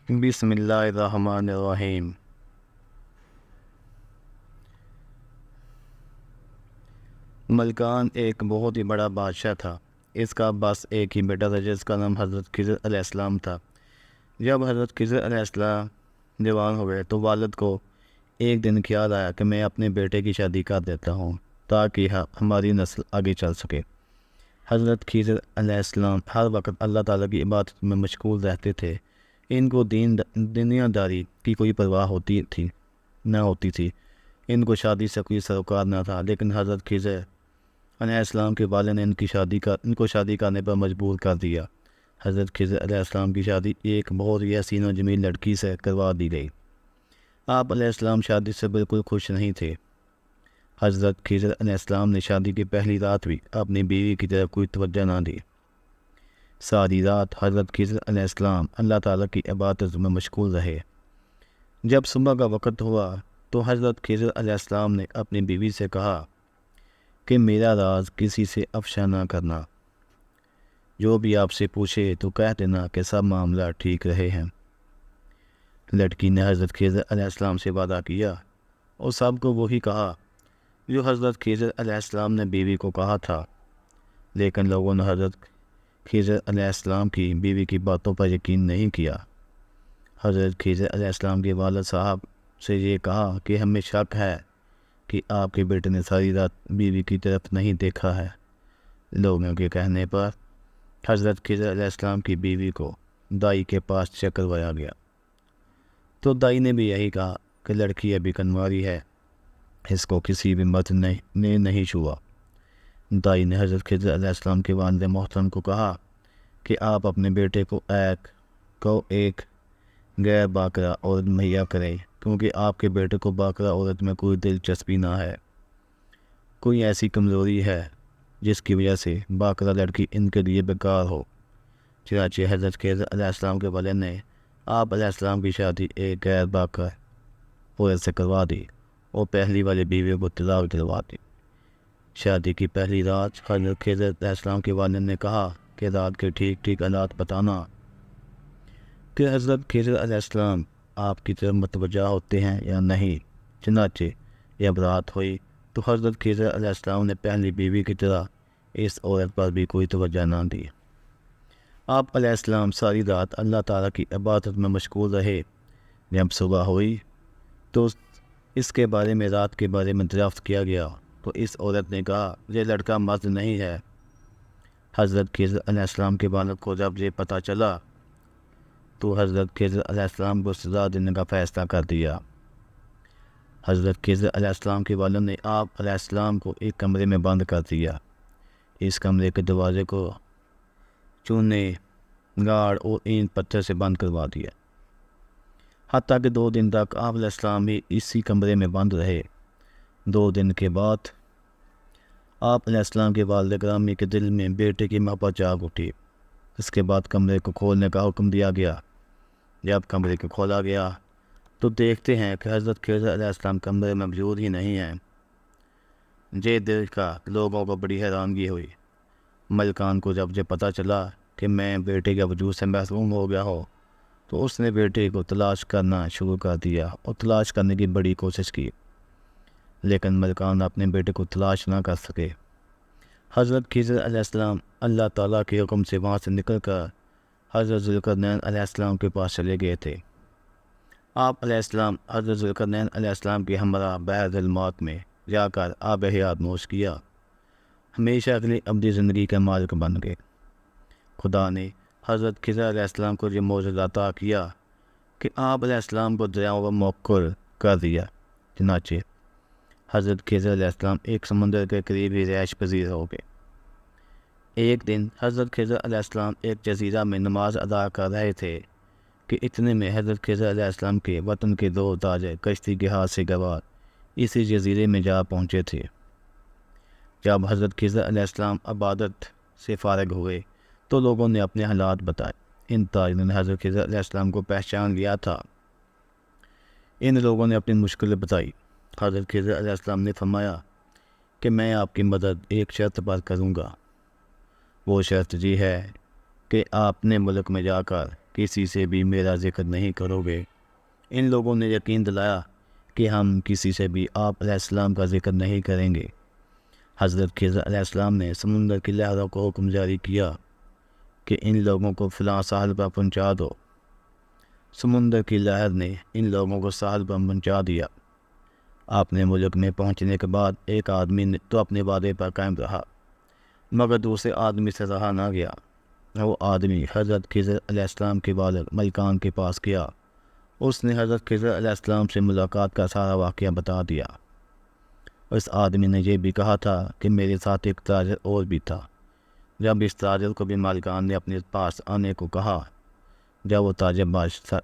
بسم اللہ الرحمن الرحیم۔ ملکان ایک بہت ہی بڑا بادشاہ تھا۔ اس کا بس ایک ہی بیٹا تھا جس کا نام حضرت خضر علیہ السلام تھا۔ جب حضرت خضر علیہ السلام جوان ہو گئے تو والد کو ایک دن خیال آیا کہ میں اپنے بیٹے کی شادی کر دیتا ہوں تاکہ ہماری نسل آگے چل سکے۔ حضرت خضر علیہ السلام ہر وقت اللہ تعالیٰ کی عبادت میں مشغول رہتے تھے۔ ان کو دنیا داری کی کوئی پرواہ نہ ہوتی تھی۔ ان کو شادی سے کوئی سروکار نہ تھا، لیکن حضرت خضر علیہ السلام کے والد نے ان کو شادی کرنے پر مجبور کر دیا۔ حضرت خضر علیہ السلام کی شادی ایک بہت ہی حسین و جمیل لڑکی سے کروا دی گئی۔ آپ علیہ السلام شادی سے بالکل خوش نہیں تھے۔ حضرت خضر علیہ السلام نے شادی کی پہلی رات بھی اپنی بیوی کی طرف کوئی توجہ نہ دی۔ ساری رات حضرت خضر علیہ السلام اللہ تعالیٰ کی عبادت میں مشغول رہے۔ جب صبح کا وقت ہوا تو حضرت خضر علیہ السلام نے اپنی بیوی سے کہا کہ میرا راز کسی سے افشا نہ کرنا۔ جو بھی آپ سے پوچھے تو کہہ دینا کہ سب معاملہ ٹھیک رہے ہیں۔ لڑکی نے حضرت خضر علیہ السلام سے وعدہ کیا اور سب کو وہی کہا جو حضرت خضر علیہ السلام نے بیوی کو کہا تھا، لیکن لوگوں نے حضرت خضر علیہ السلام کی بیوی کی باتوں پر یقین نہیں کیا۔ حضرت خضر علیہ السلام کے والد صاحب سے یہ کہا کہ ہمیں شک ہے کہ آپ کے بیٹے نے ساری رات بیوی کی طرف نہیں دیکھا ہے۔ لوگوں کے کہنے پر حضرت خضر علیہ السلام کی بیوی کو دائی کے پاس چیک کروایا گیا تو دائی نے بھی یہی کہا کہ لڑکی ابھی کنواری ہے، اس کو کسی بھی مرد نے نہیں چھوا۔ دائی نے حضرت خضر علیہ السلام کے والد محترم کو کہا کہ آپ اپنے بیٹے کو ایک غیر باکرہ عورت مہیا کریں، کیونکہ آپ کے بیٹے کو باکرہ عورت میں کوئی دلچسپی نہ ہے۔ کوئی ایسی کمزوری ہے جس کی وجہ سے باکرہ لڑکی ان کے لیے بیکار ہو۔ چنانچہ حضرت خضر علیہ السلام کے والد نے آپ علیہ السلام کی شادی ایک غیر باکرہ عورت سے کروا دی اور پہلی والی بیوی کو طلاق دلوا دی۔ شادی کی پہلی رات حضرت خضر علیہ السلام کے والد نے کہا کہ رات کے ٹھیک حالات بتانا کہ حضرت خضر علیہ السلام آپ کی طرف متوجہ ہوتے ہیں یا نہیں۔ چنانچہ جب رات ہوئی تو حضرت خضر علیہ السلام نے پہلی بیوی کی طرح اس عورت پر بھی کوئی توجہ نہ دی۔ آپ علیہ السلام ساری رات اللہ تعالیٰ کی عبادت میں مشغول رہے۔ جب صبح ہوئی تو اس کے بارے میں رات کے بارے میں دریافت کیا گیا تو اس عورت نے کہا یہ لڑکا مرد نہیں ہے۔ حضرت خضر علیہ السلام کے والد کو جب یہ پتہ چلا تو حضرت خضر علیہ السلام کو سزا دینے کا فیصلہ کر دیا۔ حضرت خضر علیہ السلام کے والد نے آپ علیہ السلام کو ایک کمرے میں بند کر دیا۔ اس کمرے کے دروازے کو چونے، گاڑ اور اینٹ پتھر سے بند کروا دیا، حتیٰ کہ 2 دن تک آپ علیہ السلام بھی اسی کمرے میں بند رہے۔ 2 دن کے بعد آپ علیہ السلام کے والد گرامی کے دل میں بیٹے کی محبت جاگ اٹھی۔ اس کے بعد کمرے کو کھولنے کا حکم دیا گیا۔ جب کمرے کو کھولا گیا تو دیکھتے ہیں کہ حضرت خضر علیہ السلام کمرے میں موجود ہی نہیں ہیں۔ یہ دیکھ کر لوگوں کو بڑی حیرانگی ہوئی۔ ملکان کو جب یہ پتہ چلا کہ میں بیٹے کے وجود سے محروم ہو گیا ہوں تو اس نے بیٹے کو تلاش کرنا شروع کر دیا اور تلاش کرنے کی بڑی کوشش کی، لیکن ملکان اپنے بیٹے کو تلاش نہ کر سکے۔ حضرت خضر علیہ السلام اللہ تعالیٰ کے حکم سے وہاں سے نکل کر حضرت ذوالقرنین علیہ السلام کے پاس چلے گئے تھے۔ آپ علیہ السلام حضرت ذوالقرنین علیہ السلام کی ہمراہ بحر ظلمات میں جا کر آب حیات نوش کیا، ہمیشہ اگلی ابدی زندگی کا مالک بن گئے۔ خدا نے حضرت خضر علیہ السلام کو یہ معجزہ عطا کیا کہ آپ علیہ السلام کو دریاؤں پر موقر کر دیا۔ چنانچہ حضرت خضر علیہ السلام ایک سمندر کے قریب ہی رہائش پذیر ہو گئے۔ ایک دن حضرت خضر علیہ السلام ایک جزیرہ میں نماز ادا کر رہے تھے کہ اتنے میں حضرت خضر علیہ السلام کے وطن کے 2 تاجر کشتی کے ہاتھ سے گوار اسی جزیرے میں جا پہنچے تھے۔ جب حضرت خضر علیہ السلام عبادت سے فارغ ہوئے تو لوگوں نے اپنے حالات بتائے۔ ان تاجروں نے حضرت خضر علیہ السلام کو پہچان لیا تھا۔ ان لوگوں نے اپنی مشکل بتائی۔ حضرت خضر علیہ السلام نے فرمایا کہ میں آپ کی مدد ایک شرط پر کروں گا۔ وہ شرط یہ ہے کہ آپ اپنے ملک میں جا کر کسی سے بھی میرا ذکر نہیں کرو گے۔ ان لوگوں نے یقین دلایا کہ ہم کسی سے بھی آپ علیہ السلام کا ذکر نہیں کریں گے۔ حضرت خضر علیہ السلام نے سمندر کی لہروں کو حکم جاری کیا کہ ان لوگوں کو فلاں ساحل پر پہنچا دو۔ سمندر کی لہر نے ان لوگوں کو ساحل پر پہنچا دیا۔ اپنے ملک میں پہنچنے کے بعد ایک آدمی نے تو اپنے وعدے پر قائم رہا، مگر دوسرے آدمی سے رہا نہ گیا۔ وہ آدمی حضرت خضر علیہ السلام کے والد ملکان کے پاس گیا۔ اس نے حضرت خضر علیہ السلام سے ملاقات کا سارا واقعہ بتا دیا۔ اس آدمی نے یہ بھی کہا تھا کہ میرے ساتھ ایک تاجر اور بھی تھا۔ جب اس تاجر کو بھی مالکان نے اپنے پاس آنے کو کہا، جب وہ تاجر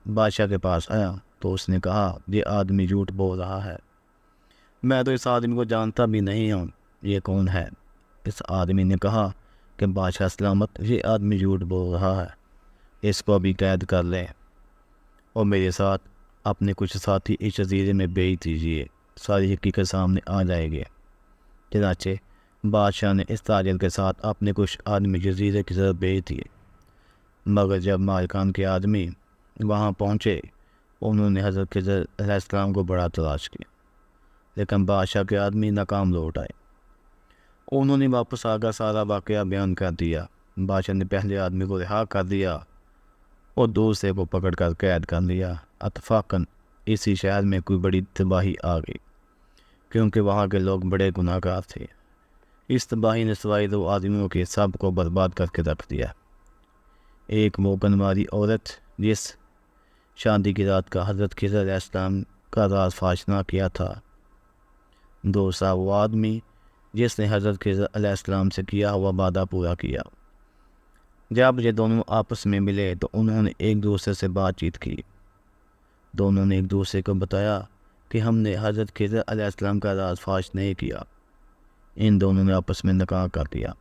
بادشاہ کے پاس آیا تو اس نے کہا، یہ آدمی جھوٹ بول رہا ہے، میں تو اس آدمی کو جانتا بھی نہیں ہوں، یہ کون ہے؟ اس آدمی نے کہا کہ بادشاہ سلامت، یہ آدمی جھوٹ بول رہا ہے، اس کو بھی قید کر لیں اور میرے ساتھ اپنے کچھ ساتھی اس جزیرے میں بھیج دیجیے، ساری حقیقت سامنے آ جائے گی۔ چنانچہ بادشاہ نے اس تاجر کے ساتھ اپنے کچھ آدمی جزیرے کی طرف بھیج دیے، مگر جب مالکان کے آدمی وہاں پہنچے انہوں نے حضرت خضر علیہ السلام کو بڑا تلاش کیا، لیکن بادشاہ کے آدمی ناکام لوٹ آئے۔ انہوں نے واپس آ کر سارا واقعہ بیان کر دیا۔ بادشاہ نے پہلے آدمی کو رہا کر دیا اور دوسرے کو پکڑ کر قید کر لیا۔ اتفاقاً اسی شہر میں کوئی بڑی تباہی آ گئی، کیونکہ وہاں کے لوگ بڑے گناہ گار تھے۔ اس تباہی نے سوائے دو آدمیوں کے سب کو برباد کر کے رکھ دیا۔ ایک موکن والی عورت جس شادی کی رات کا حضرت خضر علیہ السلام کا راز فاش نہ کیا تھا، دوسرا وہ آدمی جس نے حضرت خضر علیہ السلام سے کیا ہوا وعدہ پورا کیا۔ جب یہ دونوں آپس میں ملے تو انہوں نے ایک دوسرے سے بات چیت کی۔ دونوں نے ایک دوسرے کو بتایا کہ ہم نے حضرت خضر علیہ السلام کا راز فاش نہیں کیا۔ ان دونوں نے آپس میں نکاح کر دیا۔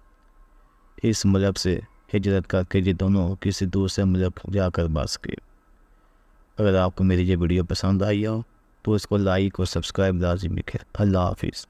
اس ملک سے ہجرت کر کے یہ دونوں کسی دوسرے ملک جا کر بس گئے۔ اگر آپ کو میری یہ ویڈیو پسند آئی ہو تو اس کو لائک اور سبسکرائب لازمی کریں۔ اللہ حافظ۔